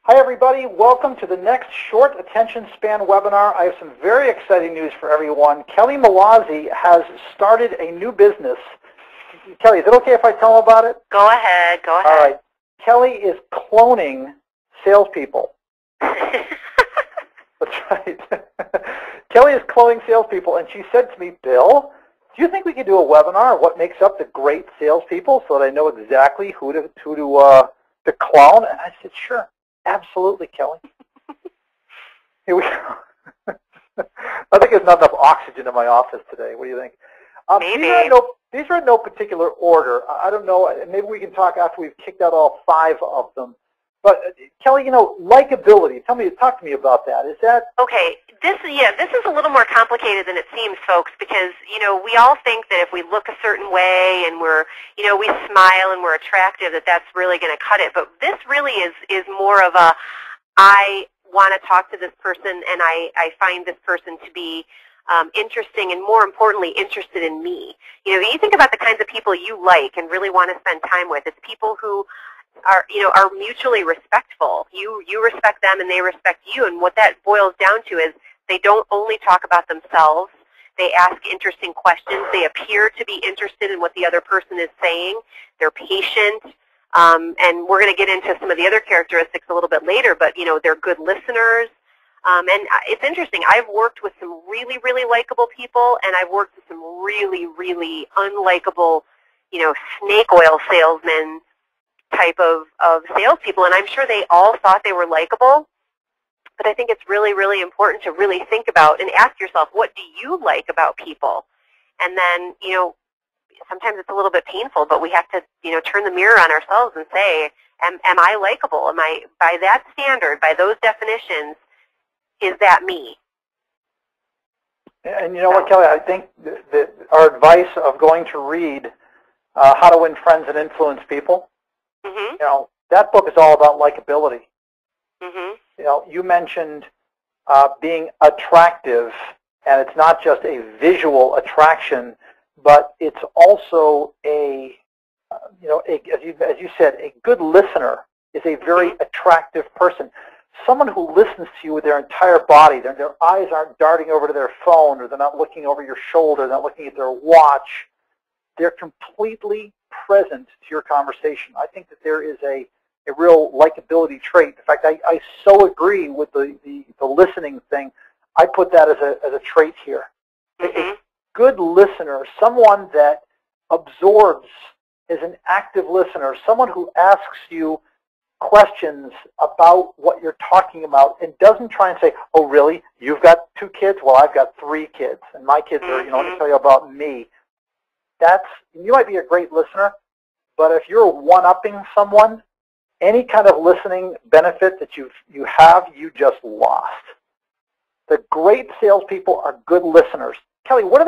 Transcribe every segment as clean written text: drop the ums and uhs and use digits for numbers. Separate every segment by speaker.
Speaker 1: Hi everybody, welcome to the next short attention span webinar. I have some very exciting news for everyone. Kelly Mawazzi has started a new business. Kelly, is it okay if I tell them about it?
Speaker 2: Go ahead, go ahead.
Speaker 1: All right. Kelly is cloning salespeople. That's right. Kelly is cloning salespeople, and she said to me, Bill, do you think we could do a webinar on what makes up the great salespeople so that I know exactly who to clone? And I said, sure. Absolutely, Kelly. Here we go. I think there's not enough oxygen in my office today. What do you think?
Speaker 2: Maybe.
Speaker 1: These are in no particular order. I don't know. Maybe we can talk after we've kicked out all 5 of them. But Kelly, likability. Talk to me about that. Is that
Speaker 2: okay? This is a little more complicated than it seems, folks, because we all think that if we look a certain way and we smile and we're attractive, that's really going to cut it. But this really is more of a I want to talk to this person and I find this person to be interesting and, more importantly, interested in me. You think about the kinds of people you like and really want to spend time with. It's people who are mutually respectful. You respect them and they respect you, and what that boils down to is they don't only talk about themselves. They ask interesting questions. They appear to be interested in what the other person is saying. They're patient, and we're going to get into some of the other characteristics a little bit later, but they're good listeners. And it's interesting. I've worked with some really, really likable people, and I've worked with some really, really unlikable, snake oil salesmen type of salespeople, and I'm sure they all thought they were likable, but I think it's really, really important to really think about and ask yourself, what do you like about people? And then, sometimes it's a little bit painful, but we have to, turn the mirror on ourselves and say, am I likable? Am I, by that standard, by those definitions, is that me?
Speaker 1: And you know what, Kelly, I think that our advice of going to read How to Win Friends and Influence People, that book is all about likability. You mentioned being attractive, and it's not just a visual attraction, but it's also as you said, a good listener is a very attractive person. Someone who listens to you with their entire body, their eyes aren't darting over to their phone, or they're not looking over your shoulder, they're not looking at their watch. They're completely present to your conversation. I think that there is a real likability trait. In fact, I so agree with the listening thing. I put that as a trait here. A good listener, someone that absorbs, is an active listener, someone who asks you questions about what you're talking about and doesn't try and say, oh, really? You've got 2 kids? Well, I've got 3 kids, and my kids are, let me tell you about me. You might be a great listener, but if you're one-upping someone, any kind of listening benefit that you have, you just lost. The great salespeople are good listeners. Kelly, when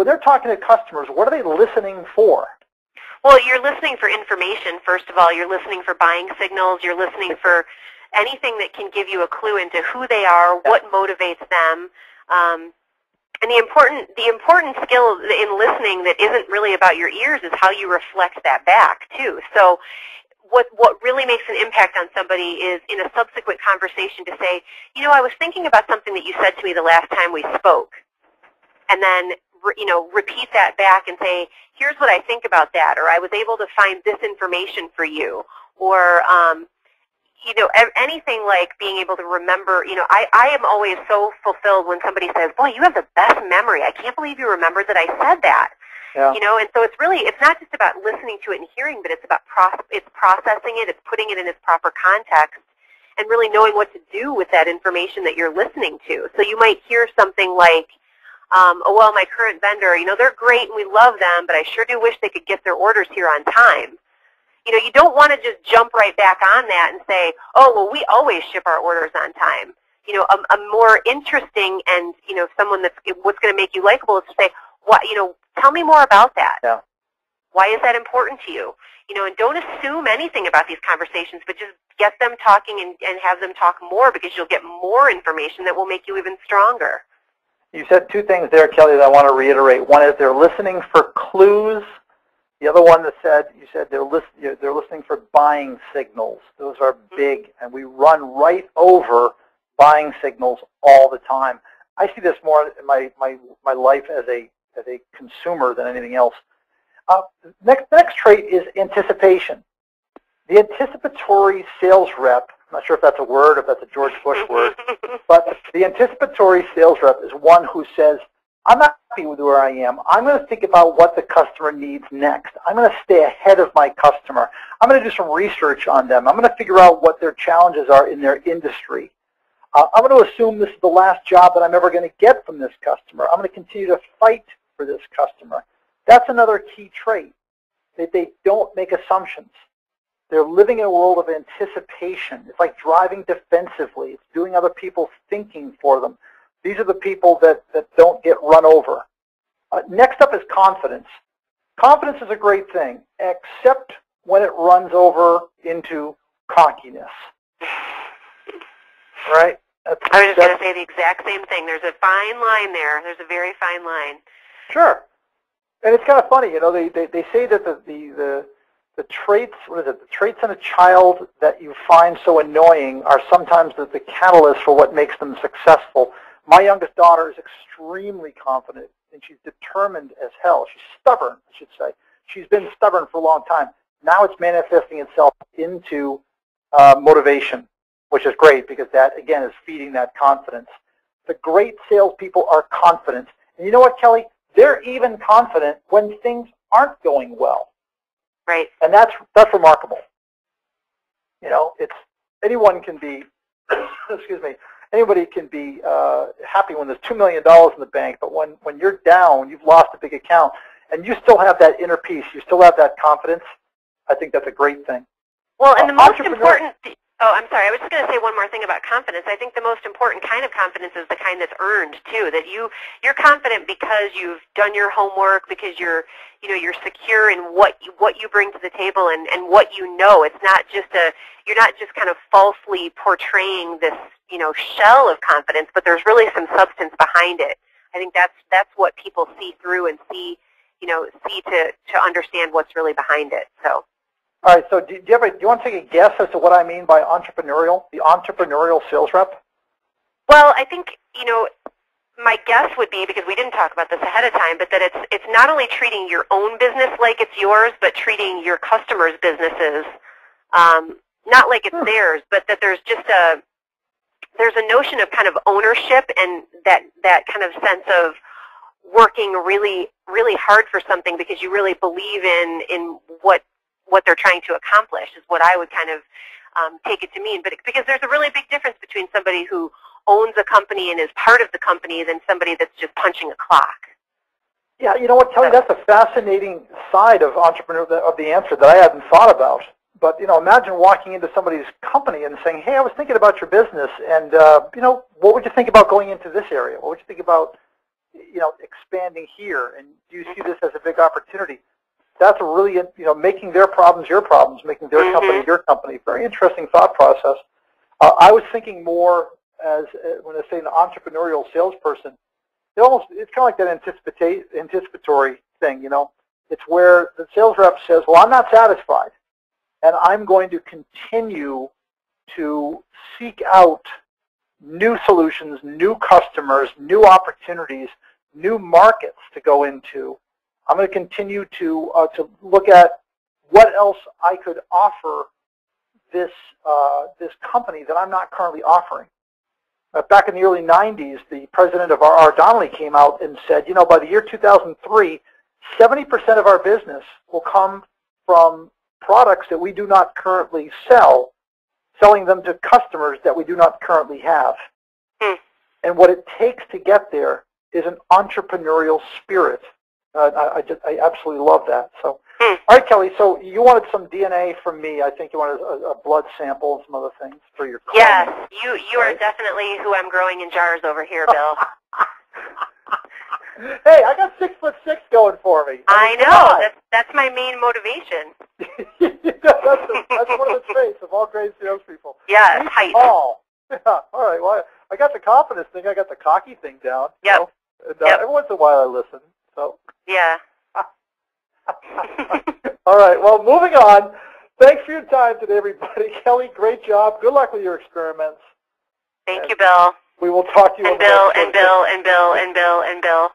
Speaker 1: they're talking to customers, what are they listening for?
Speaker 2: Well, you're listening for information, first of all. You're listening for buying signals. You're listening for anything that can give you a clue into who they are, what motivates them. And the important skill in listening that isn't really about your ears is how you reflect that back, too. So what really makes an impact on somebody is in a subsequent conversation to say, I was thinking about something that you said to me the last time we spoke. And then, repeat that back and say, here's what I think about that, or I was able to find this information for you, or anything like being able to remember. I am always so fulfilled when somebody says, boy, you have the best memory. I can't believe you remembered that I said that.
Speaker 1: Yeah.
Speaker 2: And so it's not just about listening to it and hearing, but it's about processing it, it's putting it in its proper context, and really knowing what to do with that information that you're listening to. So you might hear something like, oh, well, my current vendor, they're great and we love them, but I sure do wish they could get their orders here on time. You don't want to just jump right back on that and say, oh, well, we always ship our orders on time. A more interesting and, someone what's going to make you likable is to say, tell me more about that.
Speaker 1: Yeah.
Speaker 2: Why is that important to you? And don't assume anything about these conversations, but just get them talking and have them talk more, because you'll get more information that will make you even stronger.
Speaker 1: You said 2 things there, Kelly, that I want to reiterate. One is they're listening for clues The other one that you said they're listening for buying signals. Those are big, and we run right over buying signals all the time. I see this more in my life as a consumer than anything else. The next trait is anticipation. The anticipatory sales rep, I'm not sure if that's a word, if that's a George Bush word, but the anticipatory sales rep is one who says, I'm not happy with where I am. I'm going to think about what the customer needs next. I'm going to stay ahead of my customer. I'm going to do some research on them. I'm going to figure out what their challenges are in their industry. I'm going to assume this is the last job that I'm ever going to get from this customer. I'm going to continue to fight for this customer. That's another key trait, that they don't make assumptions. They're living in a world of anticipation. It's like driving defensively. It's doing other people's thinking for them. These are the people that don't get run over. Next up is confidence. Confidence is a great thing, except when it runs over into cockiness. Right?
Speaker 2: I was just going to say the exact same thing. There's a fine line there. There's a very fine line.
Speaker 1: Sure. And it's kind of funny, you know, they say that the traits, the traits in a child that you find so annoying are sometimes the catalyst for what makes them successful. My youngest daughter is extremely confident, and she's determined as hell. She's stubborn, I should say. She's been stubborn for a long time. Now it's manifesting itself into motivation, which is great because that, again, is feeding that confidence. The great salespeople are confident. And you know what, Kelly? They're even confident when things aren't going well.
Speaker 2: Right.
Speaker 1: And that's remarkable. You know, anyone can be, excuse me, anybody can be happy when there's $2 million in the bank, but when you're down, you've lost a big account, and you still have that inner peace, you still have that confidence, I think that's a great thing.
Speaker 2: Well, and the most important, I'm sorry, I was just going to say one more thing about confidence. I think the most important kind of confidence is the kind that's earned, too, that you're confident because you've done your homework, because you're secure in what you bring to the table and what you know. It's not just you're not just kind of falsely portraying this, shell of confidence, but there's really some substance behind it. I think that's what people see through and see to understand what's really behind it. So.
Speaker 1: All right, so do you want to take a guess as to what I mean by entrepreneurial, the entrepreneurial sales rep?
Speaker 2: Well, I think, my guess would be, because we didn't talk about this ahead of time, but that it's not only treating your own business like it's yours, but treating your customers' businesses not like it's theirs, but that there's a notion of kind of ownership and that kind of sense of working really, really hard for something because you really believe in what they're trying to accomplish is what I would kind of take it to mean. But because there's a really big difference between somebody who owns a company and is part of the company than somebody that's just punching a clock.
Speaker 1: Yeah, you know what, Kelly, that's a fascinating side of the answer that I hadn't thought about. But, imagine walking into somebody's company and saying, hey, I was thinking about your business, and, what would you think about going into this area? What would you think about, expanding here? And do you see this as a big opportunity? That's a really, making their problems your problems, making their company your company. Very interesting thought process. I was thinking more as, when I say an entrepreneurial salesperson, it's kind of like that anticipatory thing, It's where the sales rep says, well, I'm not satisfied, and I'm going to continue to seek out new solutions, new customers, new opportunities, new markets to go into. I'm going to continue to look at what else I could offer this company that I'm not currently offering. Back in the early 90s, the president of R. Donnelley came out and said, by the year 2003, 70% of our business will come from products that we do not currently sell, selling them to customers that we do not currently have. And what it takes to get there is an entrepreneurial spirit. I absolutely love that. So, all right, Kelly. So you wanted some DNA from me. I think you wanted a blood sample and some other things for your client.
Speaker 2: Yes, you are definitely who I'm growing in jars over here, Bill.
Speaker 1: Hey, I got 6'6" going for me.
Speaker 2: I know. That's my main motivation.
Speaker 1: that's one of the traits of all great salespeople.
Speaker 2: Yeah, height.
Speaker 1: Tall. Yeah. All right. Well, I got the confidence thing. I got the cocky thing down.
Speaker 2: Yep.
Speaker 1: And, every once in a while I listen. So.
Speaker 2: Yeah.
Speaker 1: All right. Well, moving on. Thanks for your time today, everybody. Kelly, great job. Good luck with your experiments.
Speaker 2: Thank you, Bill.
Speaker 1: We will talk to you.
Speaker 2: And Bill, and Bill, and Bill, and Bill, and Bill.